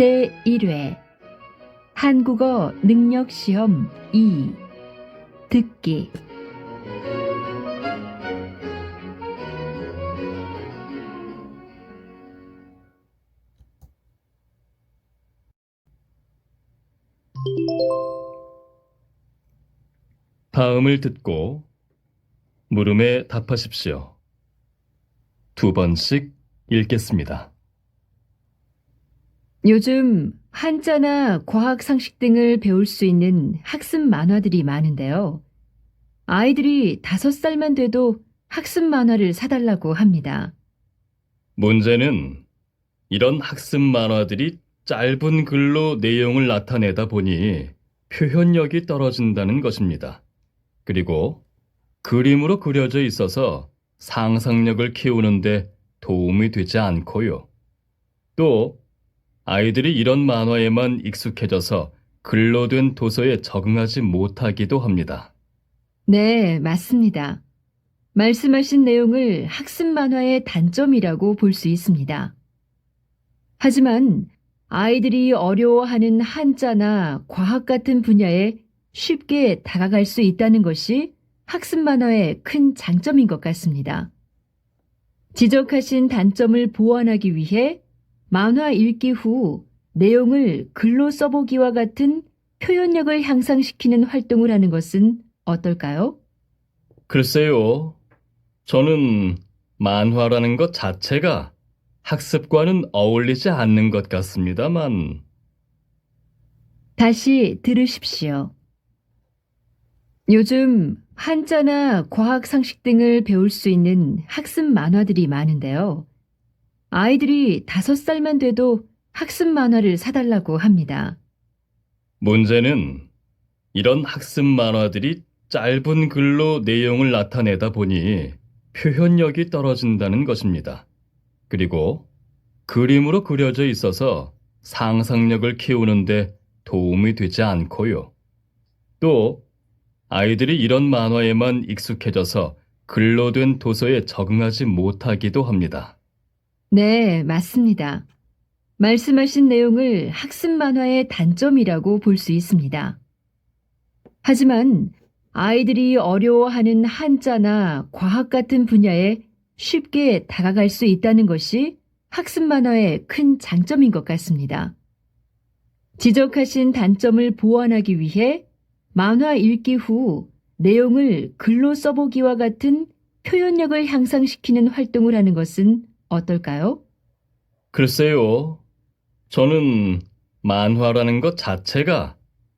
제1회 한국어 능력시험 2 듣기 다음을 듣고 물음에 답하십시오. 2번씩 읽겠습니다. 요즘 한자나 과학 상식 등을 배울 수 있는 학습 만화들이 많은데요. 아이들이 5살만 돼도 학습 만화를 사달라고 합니다. 문제는 이런 학습 만화들이 짧은 글로 내용을 나타내다 보니 표현력이 떨어진다는 것입니다. 그리고 그림으로 그려져 있어서 상상력을 키우는데 도움이 되지 않고요. 또 아이들이 이런 만화에만 익숙해져서 글로 된 도서에 적응하지 못하기도 합니다. 네, 맞습니다. 말씀하신 내용을 학습 만화의 단점이라고 볼 수 있습니다. 하지만 아이들이 어려워하는 한자나 과학 같은 분야에 쉽게 다가갈 수 있다는 것이 학습 만화의 큰 장점인 것 같습니다. 지적하신 단점을 보완하기 위해 만화 읽기 후 내용을 글로 써보기와 같은 표현력을 향상시키는 활동을 하는 것은 어떨까요? 글쎄요, 저는 만화라는 것 자체가 학습과는 어울리지 않는 것 같습니다만, 다시 들으십시오. 요즘 한자나 과학 상식 등을 배울 수 있는 학습 만화들이 많은데요. 아이들이 5살만 돼도 학습 만화를 사달라고 합니다. 문제는 이런 학습 만화들이 짧은 글로 내용을 나타내다 보니 표현력이 떨어진다는 것입니다. 그리고 그림으로 그려져 있어서 상상력을 키우는데 도움이 되지 않고요. 또 아이들이 이런 만화에만 익숙해져서 글로 된 도서에 적응하지 못하기도 합니다. 네, 맞습니다. 말씀하신 내용을 학습 만화의 단점이라고 볼 수 있습니다. 하지만 아이들이 어려워하는 한자나 과학 같은 분야에 쉽게 다가갈 수 있다는 것이 학습 만화의 큰 장점인 것 같습니다. 지적하신 단점을 보완하기 위해 만화 읽기 후 내용을 글로 써보기와 같은 표현력을 향상시키는 활동을 하는 것은 어떨까요? 글쎄요, 저는 만화라는 것 자체가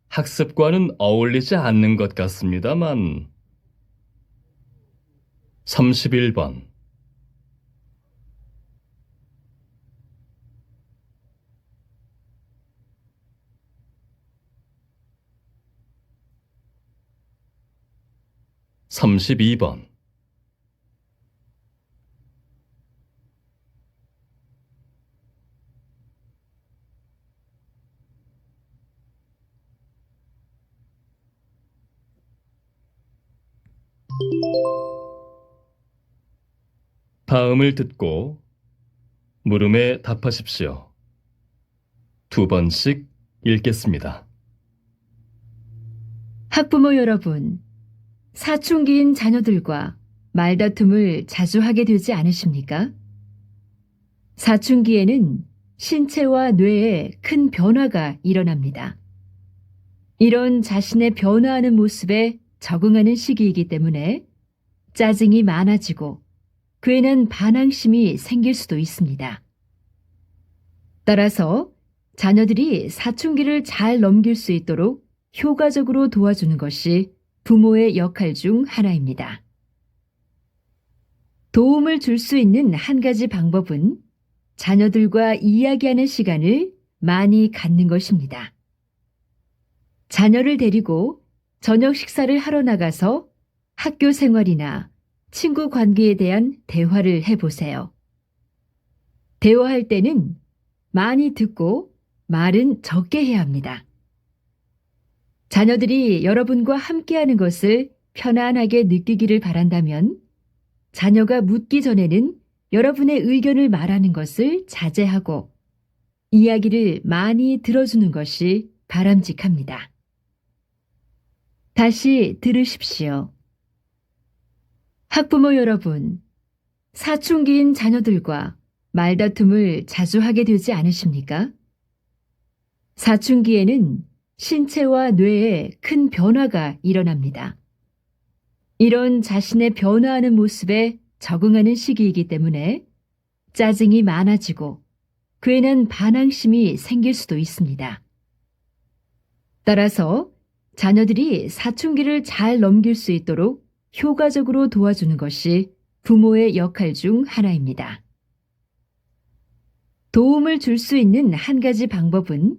학습과는 어울리지 않는 것 같습니다만, 31번. (32번) '다음을 듣고 물음에 답하십시오. 2번씩 읽겠습니다. 학부모 여러분, 사춘기인 자녀들과 말다툼을 자주 하게 되지 않으십니까? 사춘기에는 신체와 뇌에 큰 변화가 일어납니다. 이런 자신의 변화하는 모습에 적응하는 시기이기 때문에 짜증이 많아지고 괜한 반항심이 생길 수도 있습니다. 따라서 자녀들이 사춘기를 잘 넘길 수 있도록 효과적으로 도와주는 것이 부모의 역할 중 하나입니다. 도움을 줄 수 있는 한 가지 방법은 자녀들과 이야기하는 시간을 많이 갖는 것입니다. 자녀를 데리고 저녁 식사를 하러 나가서 학교 생활이나 친구 관계에 대한 대화를 해보세요. 대화할 때는 많이 듣고 말은 적게 해야 합니다. 자녀들이 여러분과 함께하는 것을 편안하게 느끼기를 바란다면 자녀가 묻기 전에는 여러분의 의견을 말하는 것을 자제하고 이야기를 많이 들어주는 것이 바람직합니다. 다시 들으십시오. 학부모 여러분, 사춘기인 자녀들과 말다툼을 자주 하게 되지 않으십니까? 사춘기에는 신체와 뇌에 큰 변화가 일어납니다. 이런 자신의 변화하는 모습에 적응하는 시기이기 때문에 짜증이 많아지고 괜한 반항심이 생길 수도 있습니다. 따라서 자녀들이 사춘기를 잘 넘길 수 있도록 효과적으로 도와주는 것이 부모의 역할 중 하나입니다. 도움을 줄 수 있는 한 가지 방법은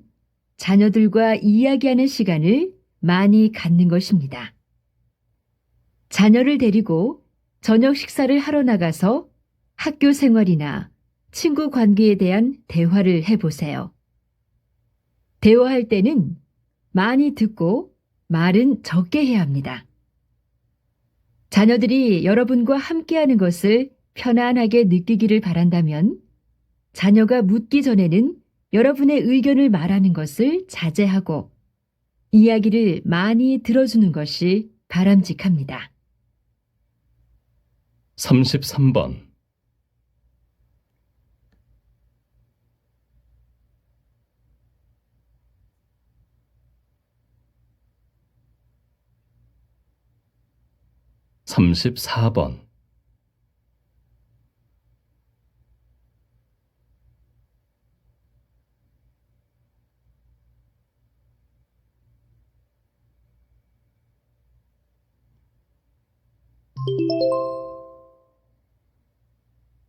자녀들과 이야기하는 시간을 많이 갖는 것입니다. 자녀를 데리고 저녁 식사를 하러 나가서 학교 생활이나 친구 관계에 대한 대화를 해보세요. 대화할 때는 많이 듣고 말은 적게 해야 합니다. 자녀들이 여러분과 함께하는 것을 편안하게 느끼기를 바란다면 자녀가 묻기 전에는 여러분의 의견을 말하는 것을 자제하고 이야기를 많이 들어주는 것이 바람직합니다. 33번. 34번.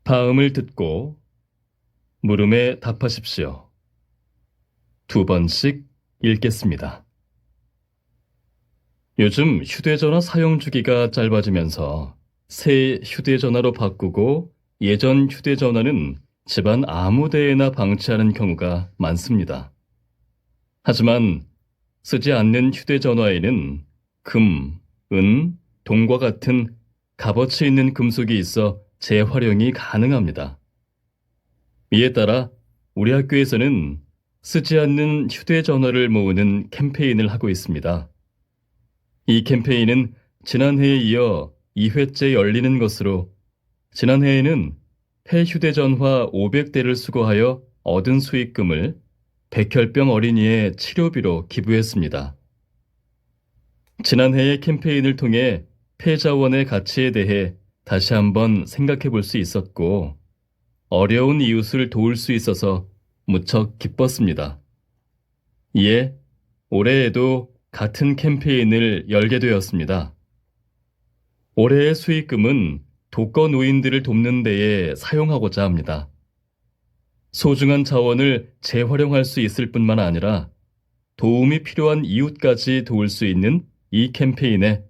'다음을 듣고 물음에 답하십시오. 2번씩 읽겠습니다. 요즘 휴대전화 사용 주기가 짧아지면서 새 휴대전화로 바꾸고 예전 휴대전화는 집안 아무 데에나 방치하는 경우가 많습니다. 하지만 쓰지 않는 휴대전화에는 금, 은, 동과 같은 값어치 있는 금속이 있어 재활용이 가능합니다. 이에 따라 우리 학교에서는 쓰지 않는 휴대전화를 모으는 캠페인을 하고 있습니다. 이 캠페인은 지난해에 이어 2회째 열리는 것으로 지난해에는 폐휴대전화 500대를 수거하여 얻은 수익금을 백혈병 어린이의 치료비로 기부했습니다. 지난해의 캠페인을 통해 폐자원의 가치에 대해 다시 한번 생각해 볼 수 있었고 어려운 이웃을 도울 수 있어서 무척 기뻤습니다. 이에 올해에도 같은 캠페인을 열게 되었습니다. 올해의 수익금은 독거 노인들을 돕는 데에 사용하고자 합니다. 소중한 자원을 재활용할 수 있을 뿐만 아니라 도움이 필요한 이웃까지 도울 수 있는 이 캠페인에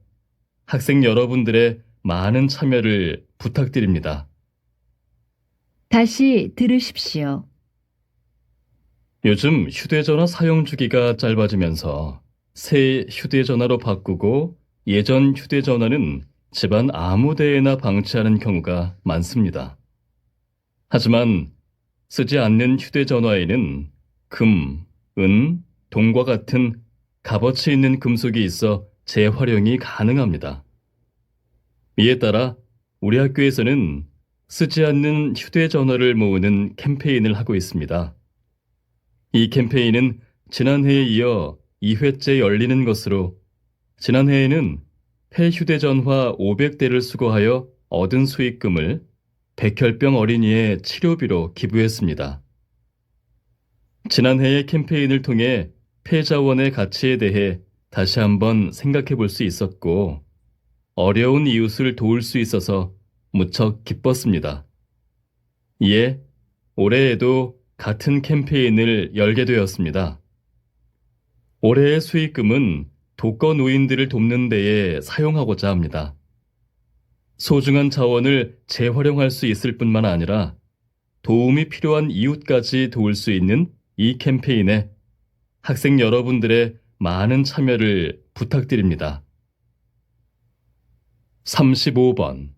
학생 여러분들의 많은 참여를 부탁드립니다. 다시 들으십시오. 요즘 휴대전화 사용 주기가 짧아지면서 새 휴대전화로 바꾸고 예전 휴대전화는 집안 아무 데에나 방치하는 경우가 많습니다. 하지만 쓰지 않는 휴대전화에는 금, 은, 동과 같은 값어치 있는 금속이 있어 재활용이 가능합니다. 이에 따라 우리 학교에서는 쓰지 않는 휴대전화를 모으는 캠페인을 하고 있습니다. 이 캠페인은 지난해에 이어 2회째 열리는 것으로 지난해에는 폐휴대전화 500대를 수거하여 얻은 수익금을 백혈병 어린이의 치료비로 기부했습니다. 지난해의 캠페인을 통해 폐자원의 가치에 대해 다시 한번 생각해 볼 수 있었고 어려운 이웃을 도울 수 있어서 무척 기뻤습니다. 이에 올해에도 같은 캠페인을 열게 되었습니다. 올해의 수익금은 독거 노인들을 돕는 데에 사용하고자 합니다. 소중한 자원을 재활용할 수 있을 뿐만 아니라 도움이 필요한 이웃까지 도울 수 있는 이 캠페인에 학생 여러분들의 많은 참여를 부탁드립니다. 35번.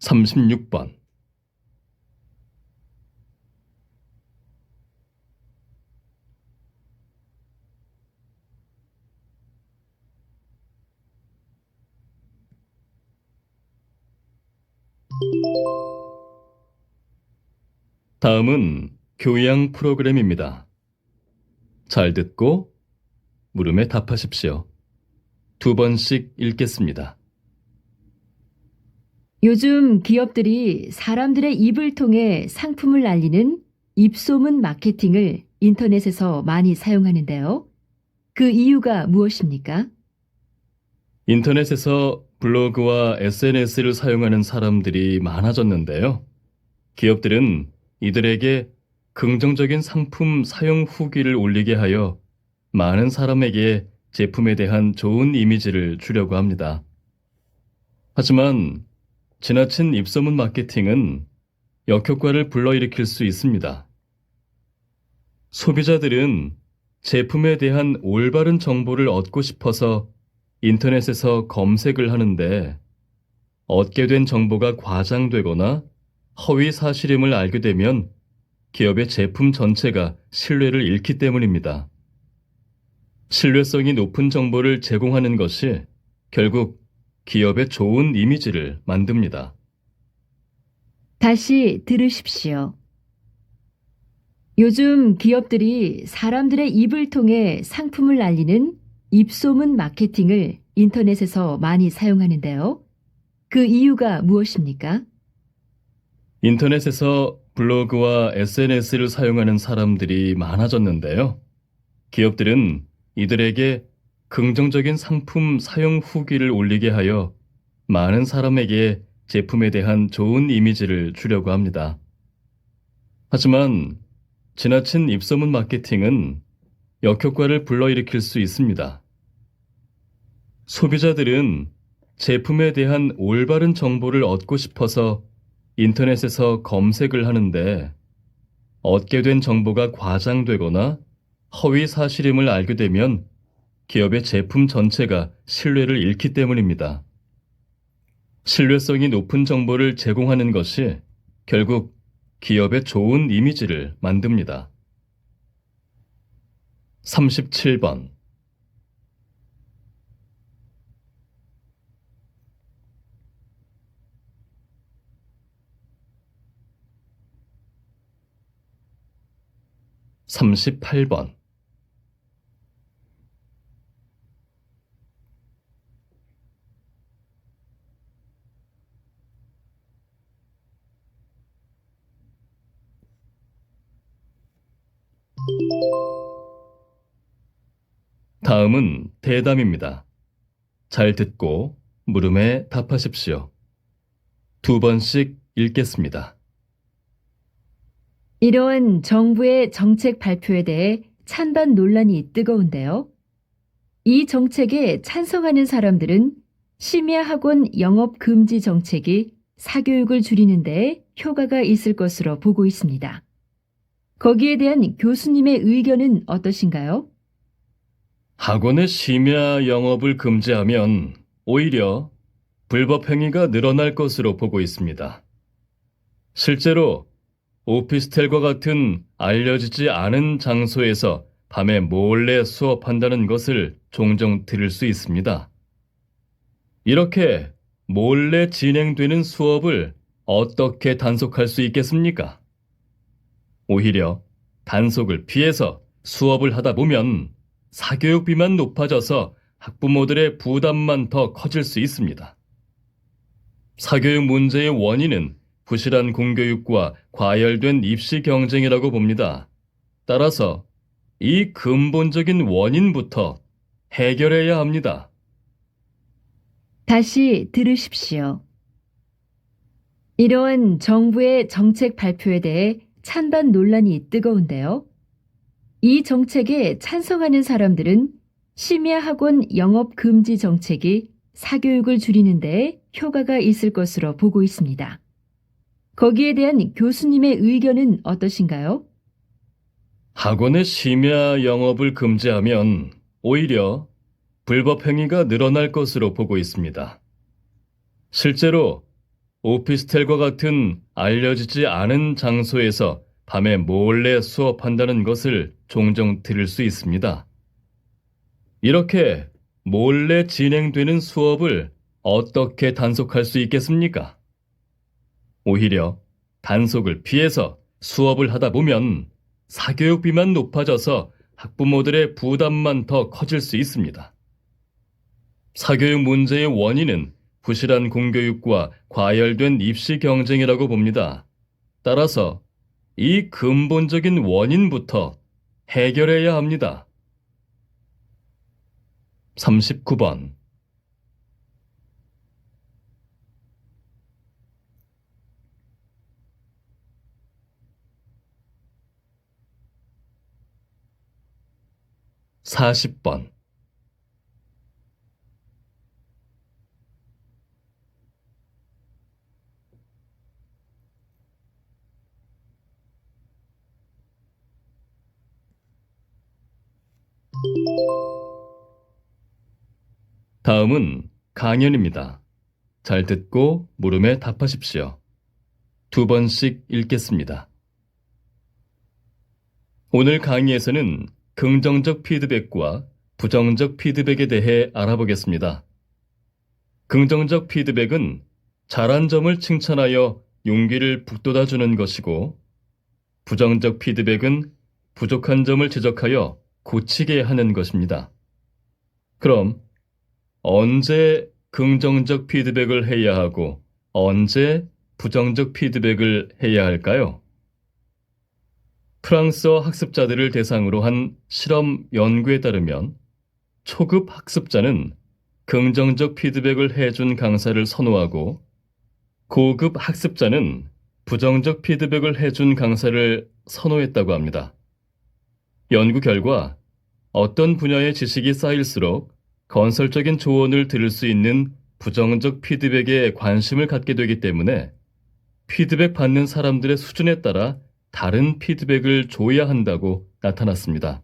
36번. 다음은 교양 프로그램입니다. 잘 듣고 물음에 답하십시오. 2번씩 읽겠습니다. 요즘 기업들이 사람들의 입을 통해 상품을 알리는 입소문 마케팅을 인터넷에서 많이 사용하는데요. 그 이유가 무엇입니까? 인터넷에서 블로그와 SNS를 사용하는 사람들이 많아졌는데요. 기업들은 이들에게 긍정적인 상품 사용 후기를 올리게 하여 많은 사람에게 제품에 대한 좋은 이미지를 주려고 합니다. 하지만 지나친 입소문 마케팅은 역효과를 불러일으킬 수 있습니다. 소비자들은 제품에 대한 올바른 정보를 얻고 싶어서 인터넷에서 검색을 하는데 얻게 된 정보가 과장되거나 허위 사실임을 알게 되면 기업의 제품 전체가 신뢰를 잃기 때문입니다. 신뢰성이 높은 정보를 제공하는 것이 결국 기업의 좋은 이미지를 만듭니다. 다시 들으십시오. 요즘 기업들이 사람들의 입을 통해 상품을 알리는 입소문 마케팅을 인터넷에서 많이 사용하는데요. 그 이유가 무엇입니까? 인터넷에서 블로그와 SNS를 사용하는 사람들이 많아졌는데요. 기업들은 이들에게 긍정적인 상품 사용 후기를 올리게 하여 많은 사람에게 제품에 대한 좋은 이미지를 주려고 합니다. 하지만 지나친 입소문 마케팅은 역효과를 불러일으킬 수 있습니다. 소비자들은 제품에 대한 올바른 정보를 얻고 싶어서 인터넷에서 검색을 하는데 얻게 된 정보가 과장되거나 허위 사실임을 알게 되면 기업의 제품 전체가 신뢰를 잃기 때문입니다. 신뢰성이 높은 정보를 제공하는 것이 결국 기업의 좋은 이미지를 만듭니다. 37번. (38번) 다음은 대담입니다. 잘 듣고 물음에 답하십시오. 2번씩 읽겠습니다. 이러한 정부의 정책 발표에 대해 찬반 논란이 뜨거운데요. 이 정책에 찬성하는 사람들은 심야학원 영업 금지 정책이 사교육을 줄이는 데 효과가 있을 것으로 보고 있습니다. 거기에 대한 교수님의 의견은 어떠신가요? 학원의 심야 영업을 금지하면 오히려 불법 행위가 늘어날 것으로 보고 있습니다. 실제로 오피스텔과 같은 알려지지 않은 장소에서 밤에 몰래 수업한다는 것을 종종 들을 수 있습니다. 이렇게 몰래 진행되는 수업을 어떻게 단속할 수 있겠습니까? 오히려 단속을 피해서 수업을 하다 보면 사교육비만 높아져서 학부모들의 부담만 더 커질 수 있습니다. 사교육 문제의 원인은 부실한 공교육과 과열된 입시 경쟁이라고 봅니다. 따라서 이 근본적인 원인부터 해결해야 합니다. 다시 들으십시오. 이러한 정부의 정책 발표에 대해 찬반 논란이 뜨거운데요. 이 정책에 찬성하는 사람들은 심야학원 영업 금지 정책이 사교육을 줄이는 데 효과가 있을 것으로 보고 있습니다. 거기에 대한 교수님의 의견은 어떠신가요? 학원의 심야 영업을 금지하면 오히려 불법 행위가 늘어날 것으로 보고 있습니다. 실제로 오피스텔과 같은 알려지지 않은 장소에서 밤에 몰래 수업한다는 것을 종종 들을 수 있습니다. 이렇게 몰래 진행되는 수업을 어떻게 단속할 수 있겠습니까? 오히려 단속을 피해서 수업을 하다 보면 사교육비만 높아져서 학부모들의 부담만 더 커질 수 있습니다. 사교육 문제의 원인은 부실한 공교육과 과열된 입시 경쟁이라고 봅니다. 따라서 이 근본적인 원인부터 해결해야 합니다. 39번. 사십 번. 다음은 강연입니다. 잘 듣고 물음에 답하십시오. 두 번씩 읽겠습니다. 오늘 강의에서는 긍정적 피드백과 부정적 피드백에 대해 알아보겠습니다. 긍정적 피드백은 잘한 점을 칭찬하여 용기를 북돋아주는 것이고, 부정적 피드백은 부족한 점을 지적하여 고치게 하는 것입니다. 그럼 언제 긍정적 피드백을 해야 하고 언제 부정적 피드백을 해야 할까요? 프랑스어 학습자들을 대상으로 한 실험 연구에 따르면 초급 학습자는 긍정적 피드백을 해준 강사를 선호하고 고급 학습자는 부정적 피드백을 해준 강사를 선호했다고 합니다. 연구 결과 어떤 분야의 지식이 쌓일수록 건설적인 조언을 들을 수 있는 부정적 피드백에 관심을 갖게 되기 때문에 피드백 받는 사람들의 수준에 따라 다른 피드백을 줘야 한다고 나타났습니다.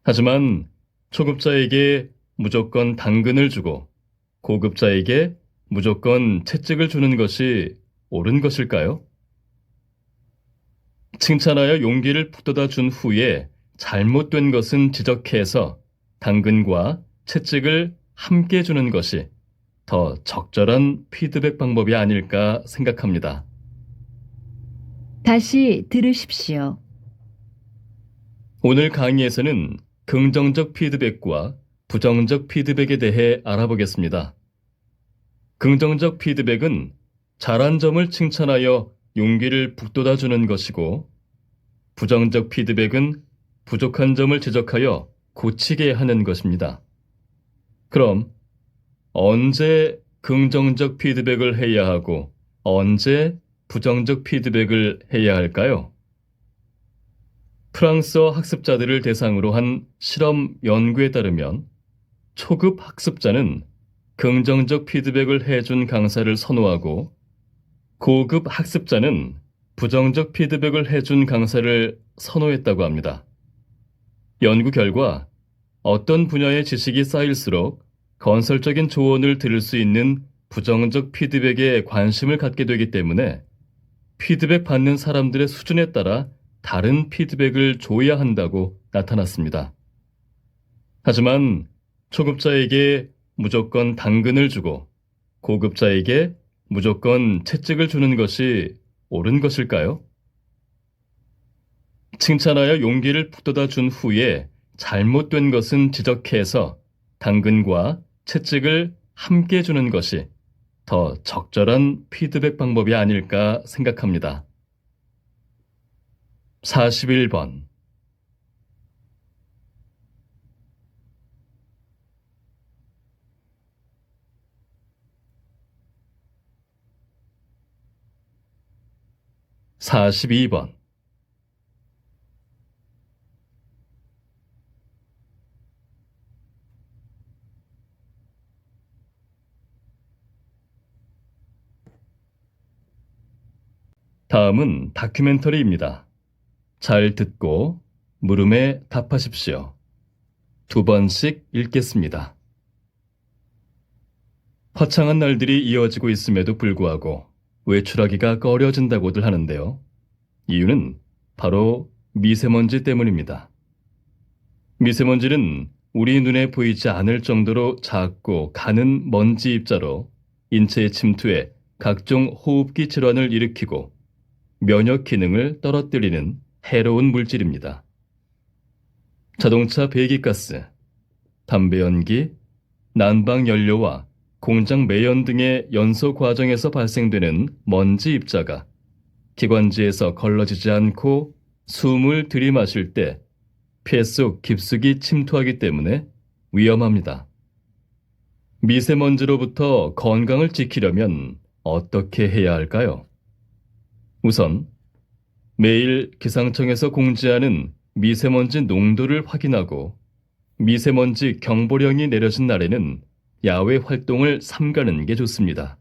하지만 초급자에게 무조건 당근을 주고 고급자에게 무조건 채찍을 주는 것이 옳은 것일까요? 칭찬하여 용기를 북돋아 준 후에 잘못된 것은 지적해서 당근과 채찍을 함께 주는 것이 더 적절한 피드백 방법이 아닐까 생각합니다. 다시 들으십시오. 오늘 강의에서는 긍정적 피드백과 부정적 피드백에 대해 알아보겠습니다. 긍정적 피드백은 잘한 점을 칭찬하여 용기를 북돋아주는 것이고, 부정적 피드백은 부족한 점을 지적하여 고치게 하는 것입니다. 그럼 언제 긍정적 피드백을 해야 하고 언제 부정적 피드백을 해야 할까요? 프랑스어 학습자들을 대상으로 한 실험 연구에 따르면 초급 학습자는 긍정적 피드백을 해준 강사를 선호하고 고급 학습자는 부정적 피드백을 해준 강사를 선호했다고 합니다. 연구 결과 어떤 분야의 지식이 쌓일수록 건설적인 조언을 들을 수 있는 부정적 피드백에 관심을 갖게 되기 때문에 피드백 받는 사람들의 수준에 따라 다른 피드백을 줘야 한다고 나타났습니다. 하지만 초급자에게 무조건 당근을 주고 고급자에게 무조건 채찍을 주는 것이 옳은 것일까요? 칭찬하여 용기를 북돋아 준 후에 잘못된 것은 지적해서 당근과 채찍을 함께 주는 것이 더 적절한 피드백 방법이 아닐까 생각합니다. 41번. 사십이 번. 다음은 다큐멘터리입니다. 잘 듣고 물음에 답하십시오. 두 번씩 읽겠습니다. 화창한 날들이 이어지고 있음에도 불구하고 외출하기가 꺼려진다고들 하는데요. 이유는 바로 미세먼지 때문입니다. 미세먼지는 우리 눈에 보이지 않을 정도로 작고 가는 먼지 입자로 인체에 침투해 각종 호흡기 질환을 일으키고 면역 기능을 떨어뜨리는 해로운 물질입니다. 자동차 배기가스, 담배 연기, 난방 연료와 공장 매연 등의 연소 과정에서 발생되는 먼지 입자가 기관지에서 걸러지지 않고 숨을 들이마실 때 폐 속 깊숙이 침투하기 때문에 위험합니다. 미세먼지로부터 건강을 지키려면 어떻게 해야 할까요? 우선 매일 기상청에서 공지하는 미세먼지 농도를 확인하고 미세먼지 경보령이 내려진 날에는 야외 활동을 삼가는 게 좋습니다.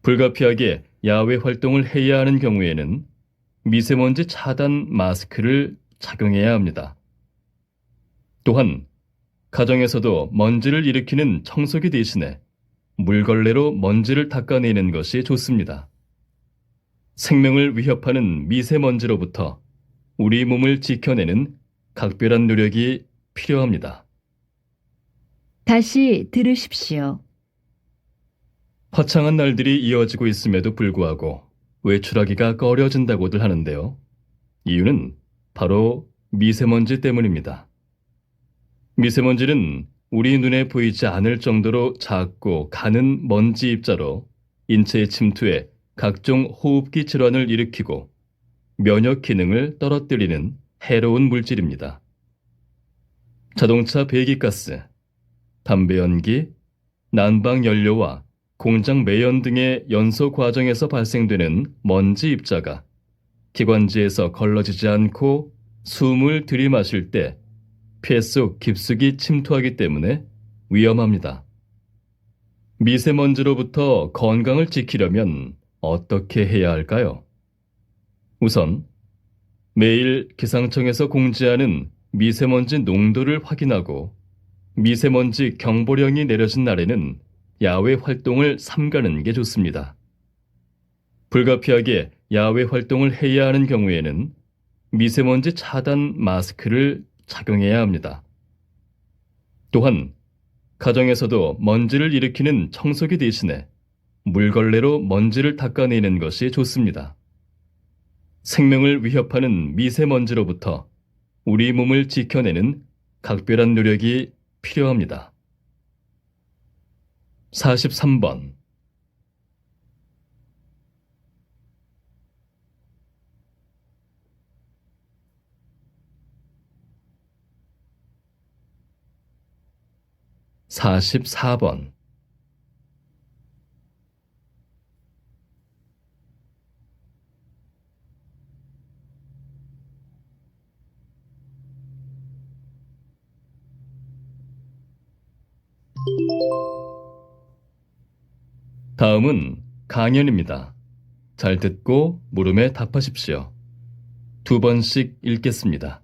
불가피하게 야외 활동을 해야 하는 경우에는 미세먼지 차단 마스크를 착용해야 합니다. 또한 가정에서도 먼지를 일으키는 청소기 대신에 물걸레로 먼지를 닦아내는 것이 좋습니다. 생명을 위협하는 미세먼지로부터 우리 몸을 지켜내는 각별한 노력이 필요합니다. 다시 들으십시오. 화창한 날들이 이어지고 있음에도 불구하고 외출하기가 꺼려진다고들 하는데요. 이유는 바로 미세먼지 때문입니다. 미세먼지는 우리 눈에 보이지 않을 정도로 작고 가는 먼지 입자로 인체에 침투해 각종 호흡기 질환을 일으키고 면역 기능을 떨어뜨리는 해로운 물질입니다. 자동차 배기가스, 담배 연기, 난방 연료와 공장 매연 등의 연소 과정에서 발생되는 먼지 입자가 기관지에서 걸러지지 않고 숨을 들이마실 때 폐 속 깊숙이 침투하기 때문에 위험합니다. 미세먼지로부터 건강을 지키려면 어떻게 해야 할까요? 우선 매일 기상청에서 공지하는 미세먼지 농도를 확인하고 미세먼지 경보령이 내려진 날에는 야외 활동을 삼가는 게 좋습니다. 불가피하게 야외 활동을 해야 하는 경우에는 미세먼지 차단 마스크를 착용해야 합니다. 또한 가정에서도 먼지를 일으키는 청소기 대신에 물걸레로 먼지를 닦아내는 것이 좋습니다. 생명을 위협하는 미세먼지로부터 우리 몸을 지켜내는 각별한 노력이 필요합니다. 43번 44번 다음은 강연입니다. 잘 듣고 물음에 답하십시오. 2번씩 읽겠습니다.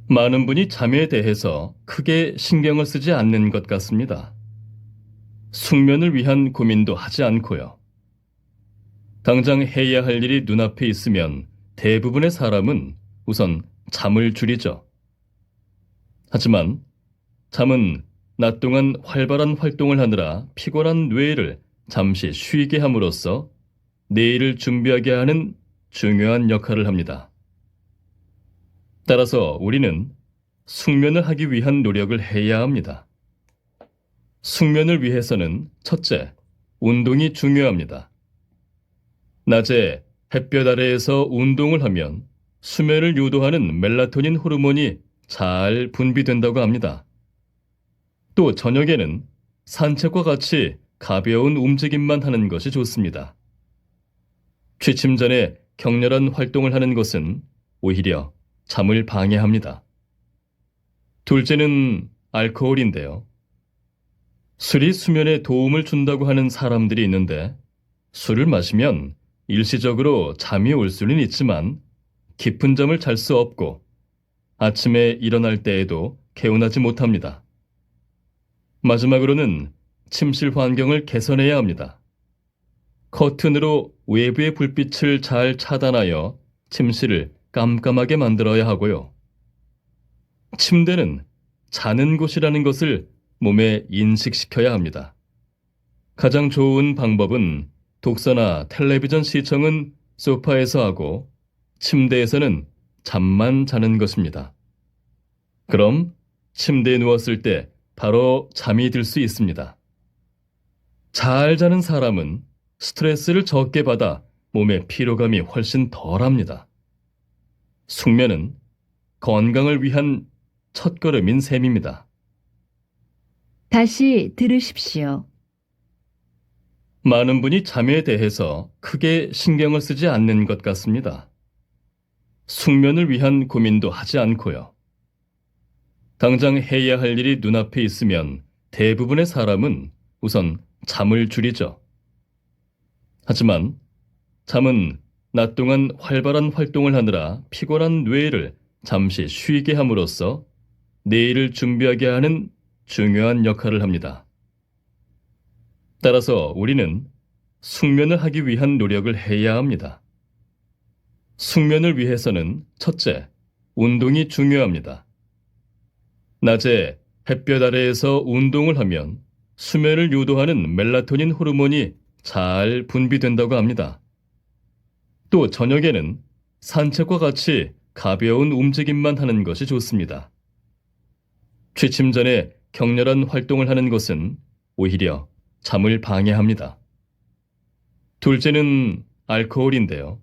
많은 분이 잠에 대해서 크게 신경을 쓰지 않는 것 같습니다. 숙면을 위한 고민도 하지 않고요. 당장 해야 할 일이 눈앞에 있으면 대부분의 사람은 우선 잠을 줄이죠. 하지만 잠은 낮 동안 활발한 활동을 하느라 피곤한 뇌를 잠시 쉬게 함으로써 내일을 준비하게 하는 중요한 역할을 합니다. 따라서 우리는 숙면을 하기 위한 노력을 해야 합니다. 숙면을 위해서는 첫째, 운동이 중요합니다. 낮에 햇볕 아래에서 운동을 하면 수면을 유도하는 멜라토닌 호르몬이 잘 분비된다고 합니다. 또 저녁에는 산책과 같이 가벼운 움직임만 하는 것이 좋습니다. 취침 전에 격렬한 활동을 하는 것은 오히려 잠을 방해합니다. 둘째는 알코올인데요. 술이 수면에 도움을 준다고 하는 사람들이 있는데 술을 마시면 일시적으로 잠이 올 수는 있지만 깊은 잠을 잘 수 없고 아침에 일어날 때에도 개운하지 못합니다. 마지막으로는 침실 환경을 개선해야 합니다. 커튼으로 외부의 불빛을 잘 차단하여 침실을 깜깜하게 만들어야 하고요. 침대는 자는 곳이라는 것을 몸에 인식시켜야 합니다. 가장 좋은 방법은 독서나 텔레비전 시청은 소파에서 하고 침대에서는 잠만 자는 것입니다. 그럼 침대에 누웠을 때 바로 잠이 들 수 있습니다. 잘 자는 사람은 스트레스를 적게 받아 몸의 피로감이 훨씬 덜합니다. 숙면은 건강을 위한 첫걸음인 셈입니다. 다시 들으십시오. 많은 분이 잠에 대해서 크게 신경을 쓰지 않는 것 같습니다. 숙면을 위한 고민도 하지 않고요. 당장 해야 할 일이 눈앞에 있으면 대부분의 사람은 우선 잠을 줄이죠. 하지만 잠은 낮 동안 활발한 활동을 하느라 피곤한 뇌를 잠시 쉬게 함으로써 내일을 준비하게 하는 중요한 역할을 합니다. 따라서 우리는 숙면을 하기 위한 노력을 해야 합니다. 숙면을 위해서는 첫째, 운동이 중요합니다. 낮에 햇볕 아래에서 운동을 하면 수면을 유도하는 멜라토닌 호르몬이 잘 분비된다고 합니다. 또 저녁에는 산책과 같이 가벼운 움직임만 하는 것이 좋습니다. 취침 전에 격렬한 활동을 하는 것은 오히려 잠을 방해합니다. 둘째는 알코올인데요.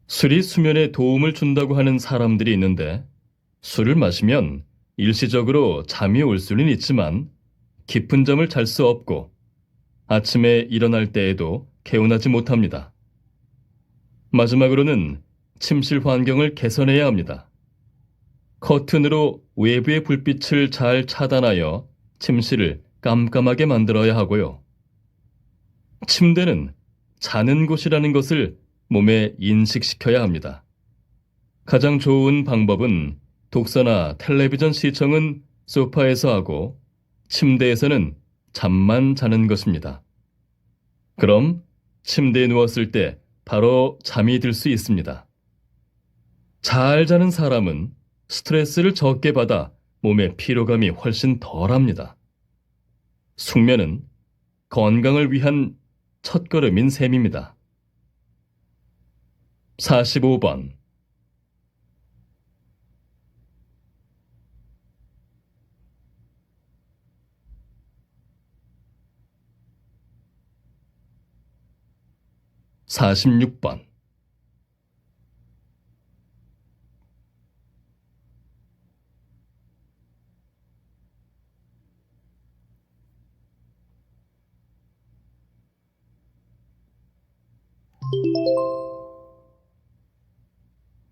술이 수면에 도움을 준다고 하는 사람들이 있는데 술을 마시면 일시적으로 잠이 올 수는 있지만 깊은 잠을 잘 수 없고 아침에 일어날 때에도 개운하지 못합니다. 마지막으로는 침실 환경을 개선해야 합니다. 커튼으로 외부의 불빛을 잘 차단하여 침실을 깜깜하게 만들어야 하고요. 침대는 자는 곳이라는 것을 몸에 인식시켜야 합니다. 가장 좋은 방법은 독서나 텔레비전 시청은 소파에서 하고 침대에서는 잠만 자는 것입니다. 그럼 침대에 누웠을 때 바로 잠이 들 수 있습니다. 잘 자는 사람은 스트레스를 적게 받아 몸의 피로감이 훨씬 덜합니다. 숙면은 건강을 위한 첫걸음인 셈입니다. 45번 46번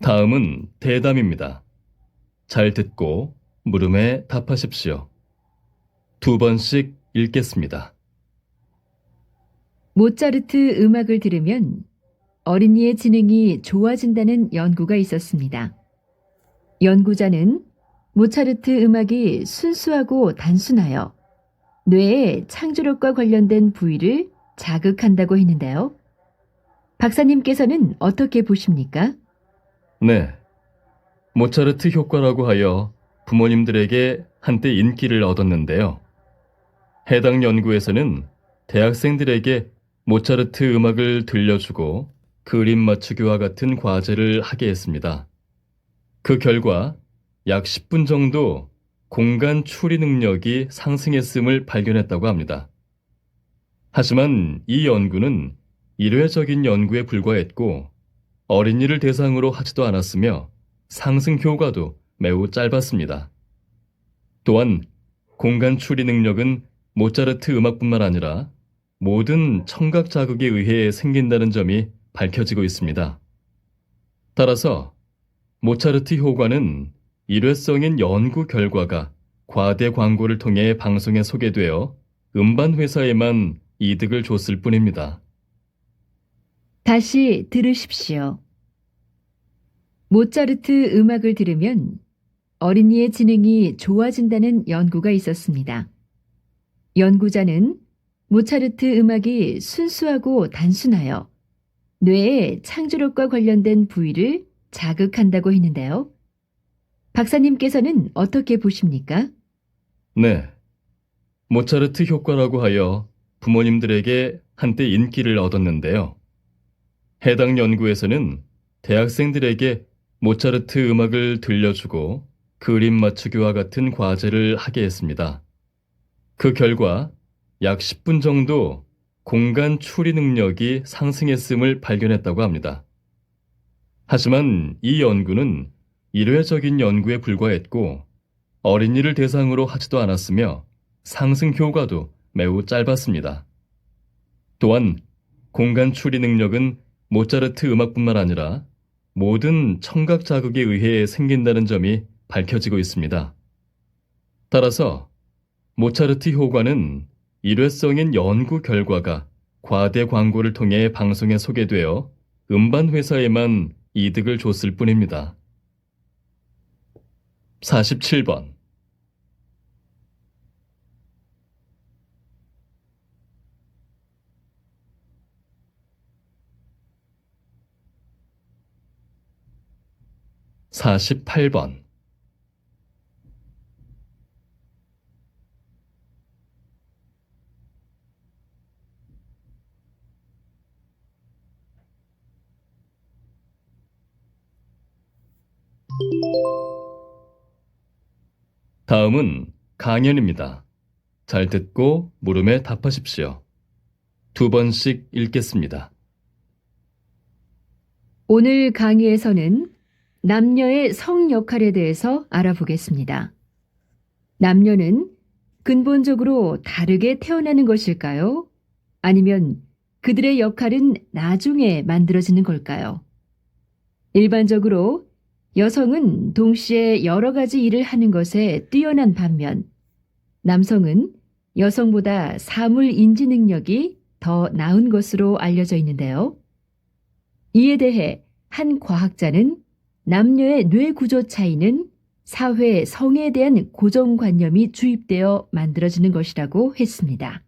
다음은 대담입니다. 잘 듣고 물음에 답하십시오. 2번씩 읽겠습니다. 모차르트 음악을 들으면 어린이의 지능이 좋아진다는 연구가 있었습니다. 연구자는 모차르트 음악이 순수하고 단순하여 뇌의 창조력과 관련된 부위를 자극한다고 했는데요. 박사님께서는 어떻게 보십니까? 네, 모차르트 효과라고 하여 부모님들에게 한때 인기를 얻었는데요. 해당 연구에서는 대학생들에게 모차르트 음악을 들려주고 그림 맞추기와 같은 과제를 하게 했습니다. 그 결과 약 10분 정도 공간 추리 능력이 상승했음을 발견했다고 합니다. 하지만 이 연구는 일회적인 연구에 불과했고 어린이를 대상으로 하지도 않았으며 상승 효과도 매우 짧았습니다. 또한 공간 추리 능력은 모차르트 음악뿐만 아니라 모든 청각 자극에 의해 생긴다는 점이 밝혀지고 있습니다. 따라서 모차르트 효과는 일회성인 연구 결과가 과대 광고를 통해 방송에 소개되어 음반 회사에만 이득을 줬을 뿐입니다. 다시 들으십시오. 모차르트 음악을 들으면 어린이의 지능이 좋아진다는 연구가 있었습니다. 연구자는 모차르트 음악이 순수하고 단순하여 뇌의 창조력과 관련된 부위를 자극한다고 했는데요. 박사님께서는 어떻게 보십니까? 네, 모차르트 효과라고 하여 부모님들에게 한때 인기를 얻었는데요. 해당 연구에서는 대학생들에게 모차르트 음악을 들려주고 그림 맞추기와 같은 과제를 하게 했습니다. 그 결과 약 10분 정도 공간 추리 능력이 상승했음을 발견했다고 합니다. 하지만 이 연구는 일회적인 연구에 불과했고 어린이를 대상으로 하지도 않았으며 상승 효과도 매우 짧았습니다. 또한 공간 추리 능력은 모차르트 음악뿐만 아니라 모든 청각 자극에 의해 생긴다는 점이 밝혀지고 있습니다. 따라서 모차르트 효과는 일회성인 연구 결과가 과대 광고를 통해 방송에 소개되어 음반 회사에만 이득을 줬을 뿐입니다. 47번. (48번) 다음은 강연입니다. 잘 듣고 물음에 답하십시오. 2번씩 읽겠습니다. 오늘 강의에서는 남녀의 성 역할에 대해서 알아보겠습니다. 남녀는 근본적으로 다르게 태어나는 것일까요? 아니면 그들의 역할은 나중에 만들어지는 걸까요? 일반적으로 여성은 동시에 여러 가지 일을 하는 것에 뛰어난 반면 남성은 여성보다 사물 인지 능력이 더 나은 것으로 알려져 있는데요. 이에 대해 한 과학자는 남녀의 뇌 구조 차이는 사회 성에 대한 고정관념이 주입되어 만들어지는 것이라고 했습니다.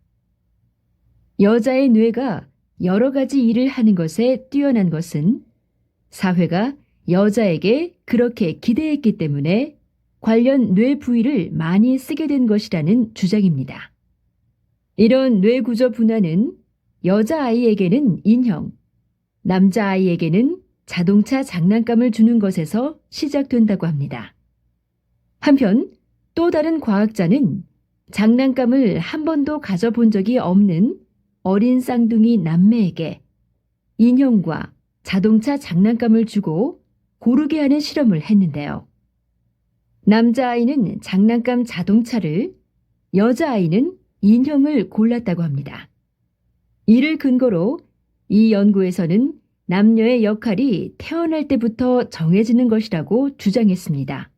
여자의 뇌가 여러 가지 일을 하는 것에 뛰어난 것은 사회가 여자에게 그렇게 기대했기 때문에 관련 뇌 부위를 많이 쓰게 된 것이라는 주장입니다. 이런 뇌 구조 분화는 여자아이에게는 인형, 남자아이에게는 자동차 장난감을 주는 것에서 시작된다고 합니다. 한편 또 다른 과학자는 장난감을 한 번도 가져본 적이 없는 어린 쌍둥이 남매에게 인형과 자동차 장난감을 주고 고르게 하는 실험을 했는데요. 남자아이는 장난감 자동차를, 여자아이는 인형을 골랐다고 합니다. 이를 근거로 이 연구에서는 남녀의 역할이 태어날 때부터 정해지는 것이라고 주장했습니다.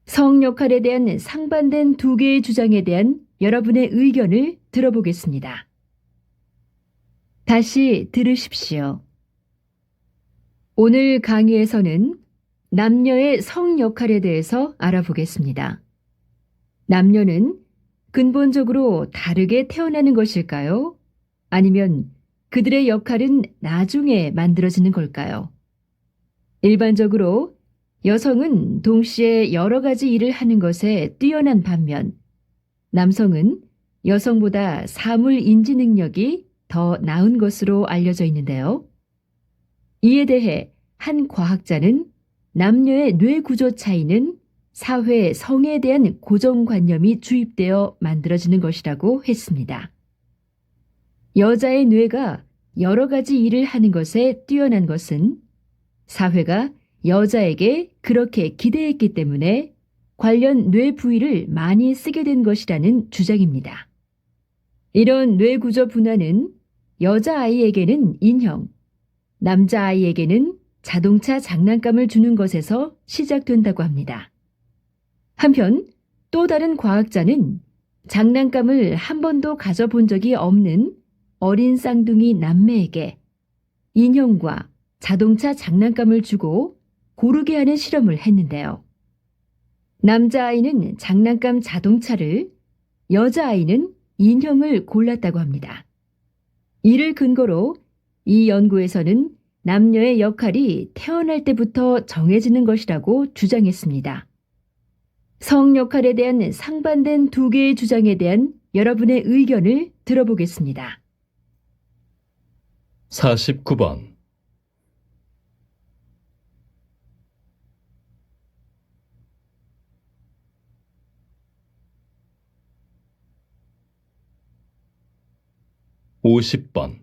성 역할에 대한 상반된 두 개의 주장에 대한 여러분의 의견을 들어보겠습니다. 다시 들으십시오. 오늘 강의에서는 남녀의 성 역할에 대해서 알아보겠습니다. 남녀는 근본적으로 다르게 태어나는 것일까요? 아니면 그들의 역할은 나중에 만들어지는 걸까요? 일반적으로 여성은 동시에 여러 가지 일을 하는 것에 뛰어난 반면 남성은 여성보다 사물 인지 능력이 더 나은 것으로 알려져 있는데요. 이에 대해 한 과학자는 남녀의 뇌 구조 차이는 사회 성에 대한 고정관념이 주입되어 만들어지는 것이라고 했습니다. 여자의 뇌가 여러 가지 일을 하는 것에 뛰어난 것은 사회가 여자에게 그렇게 기대했기 때문에 관련 뇌 부위를 많이 쓰게 된 것이라는 주장입니다. 이런 뇌 구조 분화는 여자아이에게는 인형, 남자아이에게는 자동차 장난감을 주는 것에서 시작된다고 합니다. 한편 또 다른 과학자는 장난감을 한 번도 가져본 적이 없는 어린 쌍둥이 남매에게 인형과 자동차 장난감을 주고 고르게 하는 실험을 했는데요. 남자아이는 장난감 자동차를, 여자아이는 인형을 골랐다고 합니다. 이를 근거로 이 연구에서는 남녀의 역할이 태어날 때부터 정해지는 것이라고 주장했습니다. 성 역할에 대한 상반된 두 개의 주장에 대한 여러분의 의견을 들어보겠습니다. 49번. (50번)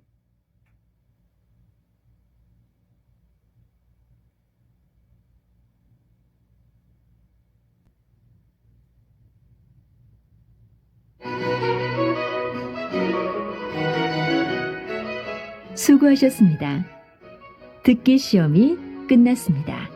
수고하셨습니다. 듣기 시험이 끝났습니다.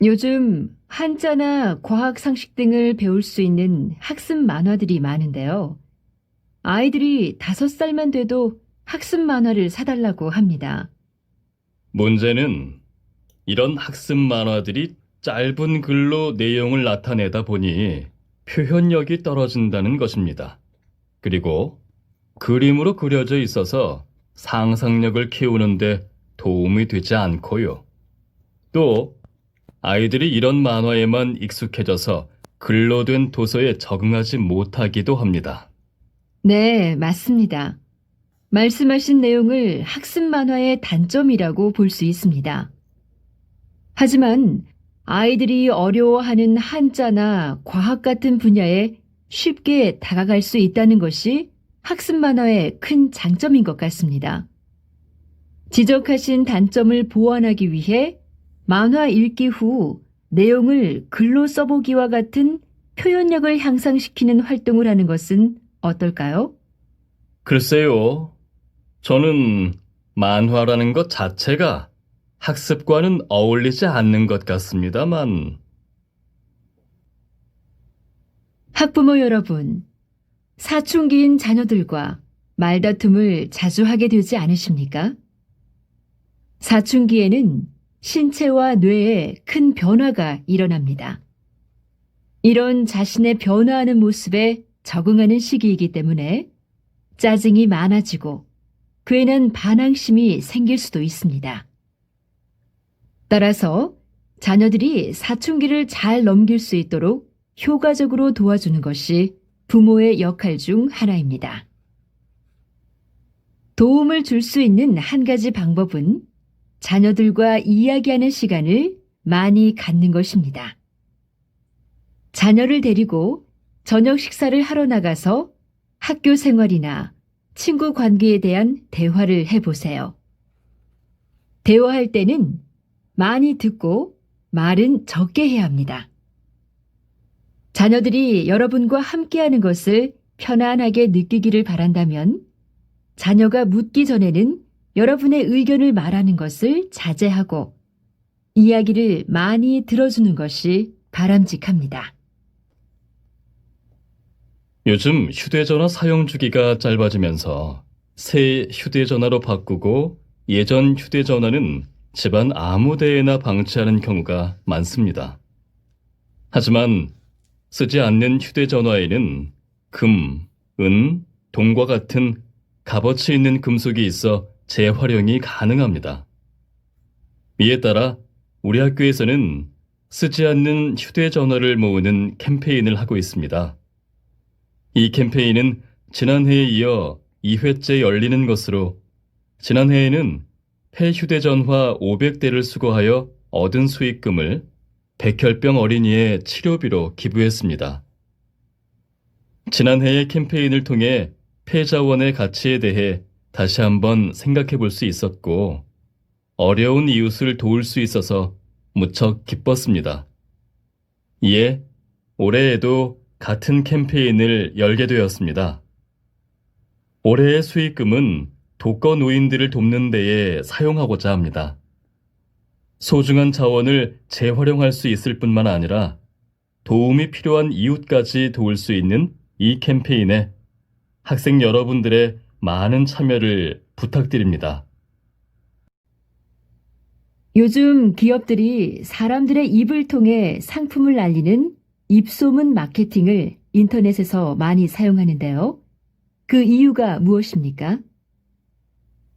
요즘 한자나 과학 상식 등을 배울 수 있는 학습 만화들이 많은데요. 아이들이 5살만 돼도 학습 만화를 사달라고 합니다. 문제는 이런 학습 만화들이 짧은 글로 내용을 나타내다 보니 표현력이 떨어진다는 것입니다. 그리고 그림으로 그려져 있어서 상상력을 키우는데 도움이 되지 않고요. 또 아이들이 이런 만화에만 익숙해져서 글로 된 도서에 적응하지 못하기도 합니다. 네, 맞습니다. 말씀하신 내용을 학습 만화의 단점이라고 볼 수 있습니다. 하지만 아이들이 어려워하는 한자나 과학 같은 분야에 쉽게 다가갈 수 있다는 것이 학습 만화의 큰 장점인 것 같습니다. 지적하신 단점을 보완하기 위해 만화 읽기 후 내용을 글로 써보기와 같은 표현력을 향상시키는 활동을 하는 것은 어떨까요? 글쎄요, 저는 만화라는 것 자체가 학습과는 어울리지 않는 것 같습니다만. 학부모 여러분, 사춘기인 자녀들과 말다툼을 자주 하게 되지 않으십니까? 사춘기에는 신체와 뇌에 큰 변화가 일어납니다. 이런 자신의 변화하는 모습에 적응하는 시기이기 때문에 짜증이 많아지고 괜한 반항심이 생길 수도 있습니다. 따라서 자녀들이 사춘기를 잘 넘길 수 있도록 효과적으로 도와주는 것이 부모의 역할 중 하나입니다. 도움을 줄 수 있는 한 가지 방법은 자녀들과 이야기하는 시간을 많이 갖는 것입니다. 자녀를 데리고 저녁 식사를 하러 나가서 학교 생활이나 친구 관계에 대한 대화를 해보세요. 대화할 때는 많이 듣고 말은 적게 해야 합니다. 자녀들이 여러분과 함께하는 것을 편안하게 느끼기를 바란다면 자녀가 묻기 전에는 여러분의 의견을 말하는 것을 자제하고 이야기를 많이 들어주는 것이 바람직합니다. 요즘 휴대전화 사용 주기가 짧아지면서 새 휴대전화로 바꾸고 예전 휴대전화는 집안 아무 데에나 방치하는 경우가 많습니다. 하지만 쓰지 않는 휴대전화에는 금, 은, 동과 같은 값어치 있는 금속이 있어 재활용이 가능합니다. 이에 따라 우리 학교에서는 쓰지 않는 휴대전화를 모으는 캠페인을 하고 있습니다. 이 캠페인은 지난해에 이어 2회째 열리는 것으로 지난해에는 폐휴대전화 500대를 수거하여 얻은 수익금을 백혈병 어린이의 치료비로 기부했습니다. 지난해의 캠페인을 통해 폐자원의 가치에 대해 다시 한번 생각해 볼 수 있었고 어려운 이웃을 도울 수 있어서 무척 기뻤습니다. 이에 올해에도 같은 캠페인을 열게 되었습니다. 올해의 수익금은 독거 노인들을 돕는 데에 사용하고자 합니다. 소중한 자원을 재활용할 수 있을 뿐만 아니라 도움이 필요한 이웃까지 도울 수 있는 이 캠페인에 학생 여러분들의 많은 참여를 부탁드립니다. 요즘 기업들이 사람들의 입을 통해 상품을 알리는 입소문 마케팅을 인터넷에서 많이 사용하는데요. 그 이유가 무엇입니까?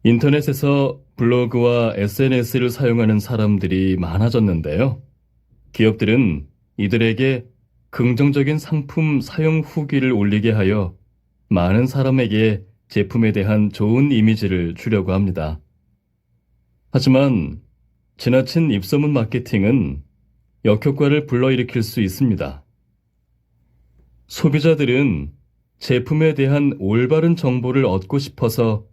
인터넷에서 블로그와 SNS를 사용하는 사람들이 많아졌는데요. 기업들은 이들에게 긍정적인 상품 사용 후기를 올리게 하여 많은 사람에게 제품에 대한 좋은 이미지를 주려고 합니다. 하지만 지나친 입소문 마케팅은 역효과를 불러일으킬 수 있습니다. 소비자들은 제품에 대한 올바른 정보를 얻고 싶어서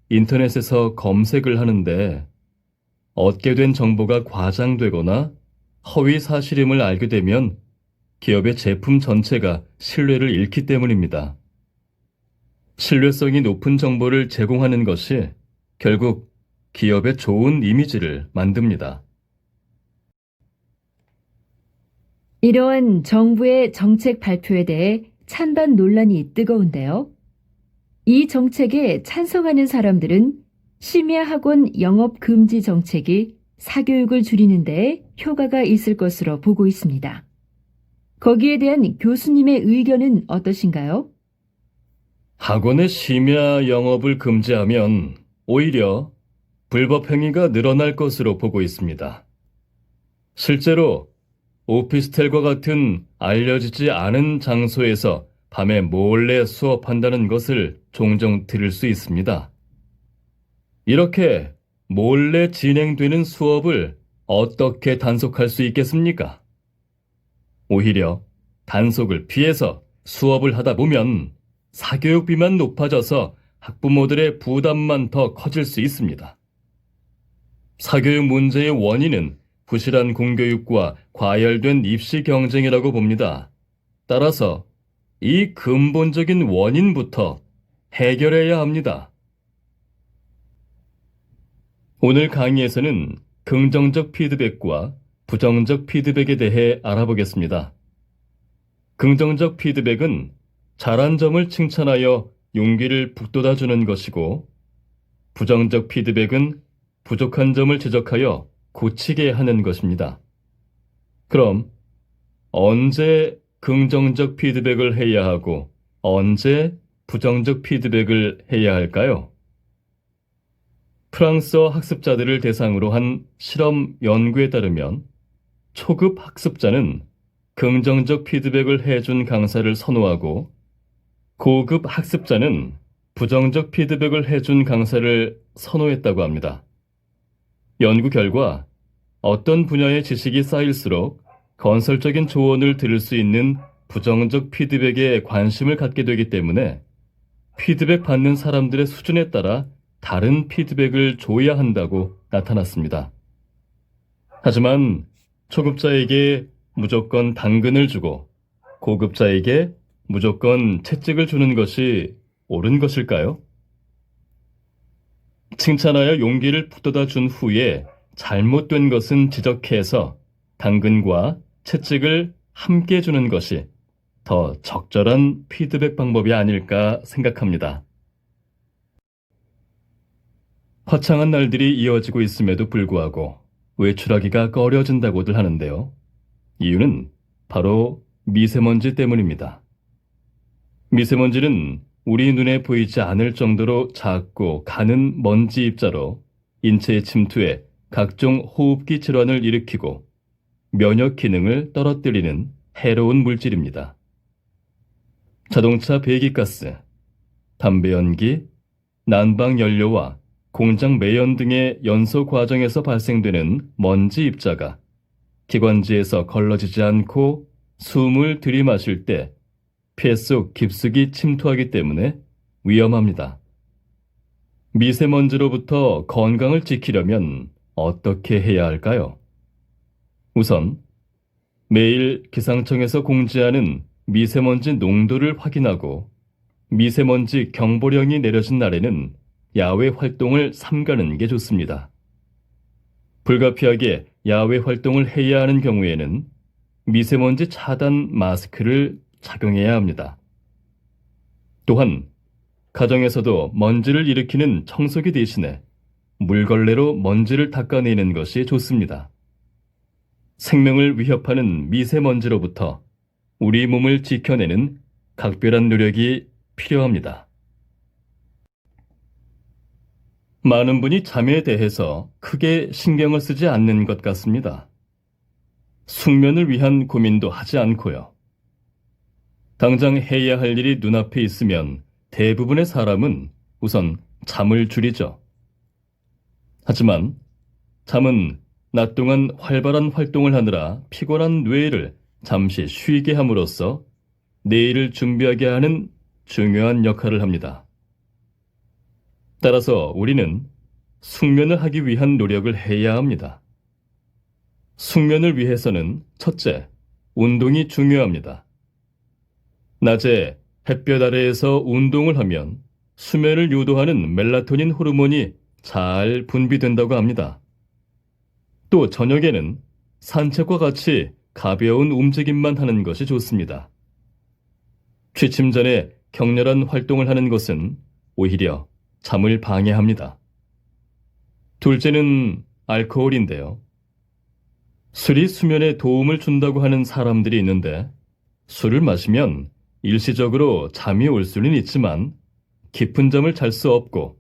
인터넷에서 검색을 하는데 얻게 된 정보가 과장되거나 허위 사실임을 알게 되면 기업의 제품 전체가 신뢰를 잃기 때문입니다. 신뢰성이 높은 정보를 제공하는 것이 결국 기업의 좋은 이미지를 만듭니다. 이러한 정부의 정책 발표에 대해 찬반 논란이 뜨거운데요. 이 정책에 찬성하는 사람들은 심야학원 영업 금지 정책이 사교육을 줄이는 데 효과가 있을 것으로 보고 있습니다. 거기에 대한 교수님의 의견은 어떠신가요? 학원의 심야 영업을 금지하면 오히려 불법 행위가 늘어날 것으로 보고 있습니다. 실제로 오피스텔과 같은 알려지지 않은 장소에서 밤에 몰래 수업한다는 것을 종종 들을 수 있습니다. 이렇게 몰래 진행되는 수업을 어떻게 단속할 수 있겠습니까? 오히려 단속을 피해서 수업을 하다 보면 사교육비만 높아져서 학부모들의 부담만 더 커질 수 있습니다. 사교육 문제의 원인은 부실한 공교육과 과열된 입시 경쟁이라고 봅니다. 따라서 이 근본적인 원인부터 해결해야 합니다. 오늘 강의에서는 긍정적 피드백과 부정적 피드백에 대해 알아보겠습니다. 긍정적 피드백은 잘한 점을 칭찬하여 용기를 북돋아주는 것이고, 부정적 피드백은 부족한 점을 지적하여 고치게 하는 것입니다. 그럼 언제 긍정적 피드백을 해야 하고 언제 부정적 피드백을 해야 할까요? 프랑스어 학습자들을 대상으로 한 실험 연구에 따르면 초급 학습자는 긍정적 피드백을 해준 강사를 선호하고 고급 학습자는 부정적 피드백을 해준 강사를 선호했다고 합니다. 연구 결과 어떤 분야의 지식이 쌓일수록 건설적인 조언을 들을 수 있는 부정적 피드백에 관심을 갖게 되기 때문에 피드백 받는 사람들의 수준에 따라 다른 피드백을 줘야 한다고 나타났습니다. 하지만 초급자에게 무조건 당근을 주고 고급자에게 무조건 채찍을 주는 것이 옳은 것일까요? 칭찬하여 용기를 북돋아 준 후에 잘못된 것은 지적해서 당근과 채찍을 함께 주는 것이 더 적절한 피드백 방법이 아닐까 생각합니다. 화창한 날들이 이어지고 있음에도 불구하고 외출하기가 꺼려진다고들 하는데요. 이유는 바로 미세먼지 때문입니다. 미세먼지는 우리 눈에 보이지 않을 정도로 작고 가는 먼지 입자로 인체에 침투해 각종 호흡기 질환을 일으키고 면역 기능을 떨어뜨리는 해로운 물질입니다. 자동차 배기가스, 담배 연기, 난방 연료와 공장 매연 등의 연소 과정에서 발생되는 먼지 입자가 기관지에서 걸러지지 않고 숨을 들이마실 때 폐 속 깊숙이 침투하기 때문에 위험합니다. 미세먼지로부터 건강을 지키려면 어떻게 해야 할까요? 우선 매일 기상청에서 공지하는 미세먼지 농도를 확인하고 미세먼지 경보령이 내려진 날에는 야외 활동을 삼가는 게 좋습니다. 불가피하게 야외 활동을 해야 하는 경우에는 미세먼지 차단 마스크를 착용해야 합니다. 또한 가정에서도 먼지를 일으키는 청소기 대신에 물걸레로 먼지를 닦아내는 것이 좋습니다. 생명을 위협하는 미세먼지로부터 우리 몸을 지켜내는 각별한 노력이 필요합니다. 많은 분이 잠에 대해서 크게 신경을 쓰지 않는 것 같습니다. 숙면을 위한 고민도 하지 않고요. 당장 해야 할 일이 눈앞에 있으면 대부분의 사람은 우선 잠을 줄이죠. 하지만 잠은 낮 동안 활발한 활동을 하느라 피곤한 뇌를 잠시 쉬게 함으로써 내일을 준비하게 하는 중요한 역할을 합니다. 따라서 우리는 숙면을 하기 위한 노력을 해야 합니다. 숙면을 위해서는 첫째, 운동이 중요합니다. 낮에 햇볕 아래에서 운동을 하면 수면을 유도하는 멜라토닌 호르몬이 잘 분비된다고 합니다. 또 저녁에는 산책과 같이 가벼운 움직임만 하는 것이 좋습니다. 취침 전에 격렬한 활동을 하는 것은 오히려 잠을 방해합니다. 둘째는 알코올인데요. 술이 수면에 도움을 준다고 하는 사람들이 있는데 술을 마시면 일시적으로 잠이 올 수는 있지만 깊은 잠을 잘 수 없고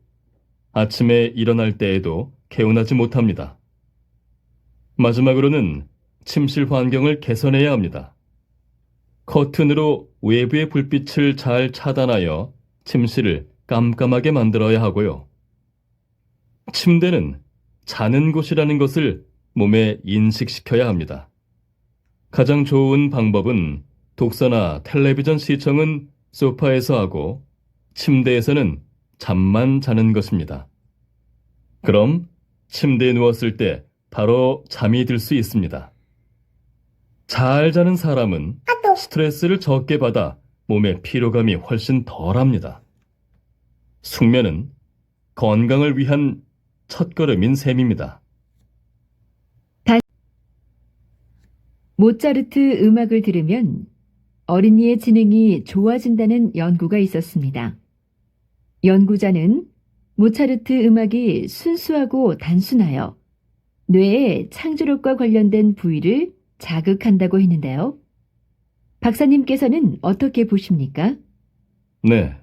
아침에 일어날 때에도 개운하지 못합니다. 마지막으로는 침실 환경을 개선해야 합니다. 커튼으로 외부의 불빛을 잘 차단하여 침실을 깜깜하게 만들어야 하고요. 침대는 자는 곳이라는 것을 몸에 인식시켜야 합니다. 가장 좋은 방법은 독서나 텔레비전 시청은 소파에서 하고 침대에서는 잠만 자는 것입니다. 그럼 침대에 누웠을 때 바로 잠이 들 수 있습니다. 잘 자는 사람은 스트레스를 적게 받아 몸의 피로감이 훨씬 덜합니다. 숙면은 건강을 위한 첫걸음인 셈입니다. 모차르트 음악을 들으면 어린이의 지능이 좋아진다는 연구가 있었습니다. 연구자는 모차르트 음악이 순수하고 단순하여 뇌의 창조력과 관련된 부위를 자극한다고 했는데요. 박사님께서는 어떻게 보십니까? 네.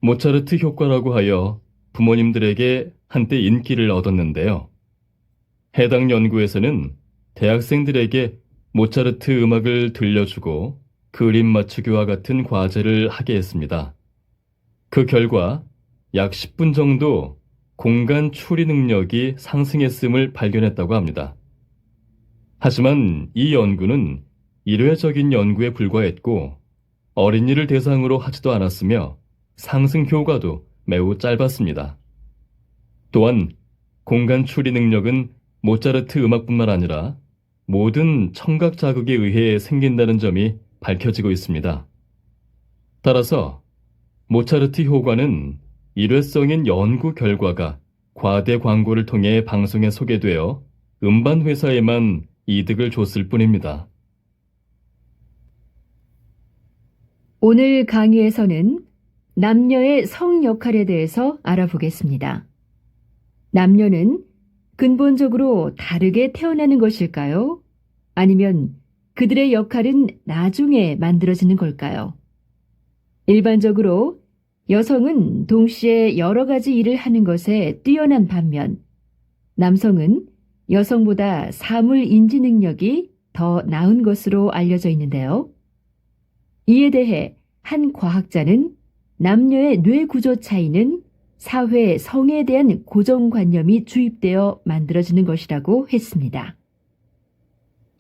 모차르트 효과라고 하여 부모님들에게 한때 인기를 얻었는데요. 해당 연구에서는 대학생들에게 모차르트 음악을 들려주고 그림 맞추기와 같은 과제를 하게 했습니다. 그 결과 약 10분 정도 공간 추리 능력이 상승했음을 발견했다고 합니다. 하지만 이 연구는 일회적인 연구에 불과했고 어린이를 대상으로 하지도 않았으며 상승 효과도 매우 짧았습니다. 또한 공간 추리 능력은 모차르트 음악뿐만 아니라 모든 청각 자극에 의해 생긴다는 점이 밝혀지고 있습니다. 따라서 모차르트 효과는 일회성인 연구 결과가 과대 광고를 통해 방송에 소개되어 음반 회사에만 이득을 줬을 뿐입니다. 오늘 강의에서는 남녀의 성 역할에 대해서 알아보겠습니다. 남녀는 근본적으로 다르게 태어나는 것일까요? 아니면 그들의 역할은 나중에 만들어지는 걸까요? 일반적으로 여성은 동시에 여러 가지 일을 하는 것에 뛰어난 반면 남성은 여성보다 사물 인지 능력이 더 나은 것으로 알려져 있는데요. 이에 대해 한 과학자는 남녀의 뇌 구조 차이는 사회 성에 대한 고정관념이 주입되어 만들어지는 것이라고 했습니다.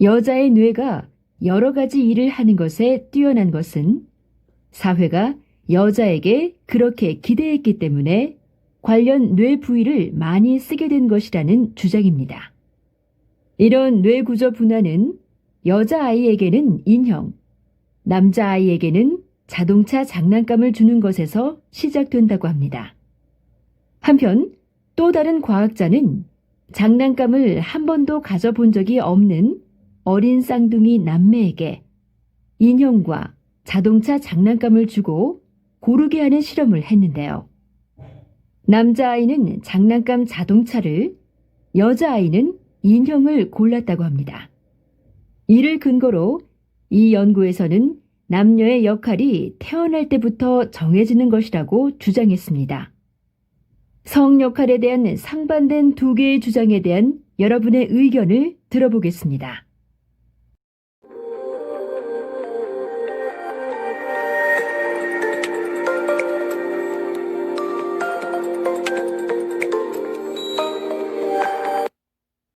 여자의 뇌가 여러 가지 일을 하는 것에 뛰어난 것은 사회가 여자에게 그렇게 기대했기 때문에 관련 뇌 부위를 많이 쓰게 된 것이라는 주장입니다. 이런 뇌 구조 분화는 여자아이에게는 인형, 남자아이에게는 자동차 장난감을 주는 것에서 시작된다고 합니다. 한편 또 다른 과학자는 장난감을 한 번도 가져본 적이 없는 어린 쌍둥이 남매에게 인형과 자동차 장난감을 주고 고르게 하는 실험을 했는데요. 남자아이는 장난감 자동차를, 여자아이는 인형을 골랐다고 합니다. 이를 근거로 이 연구에서는 남녀의 역할이 태어날 때부터 정해지는 것이라고 주장했습니다. 성 역할에 대한 상반된 두 개의 주장에 대한 여러분의 의견을 들어보겠습니다.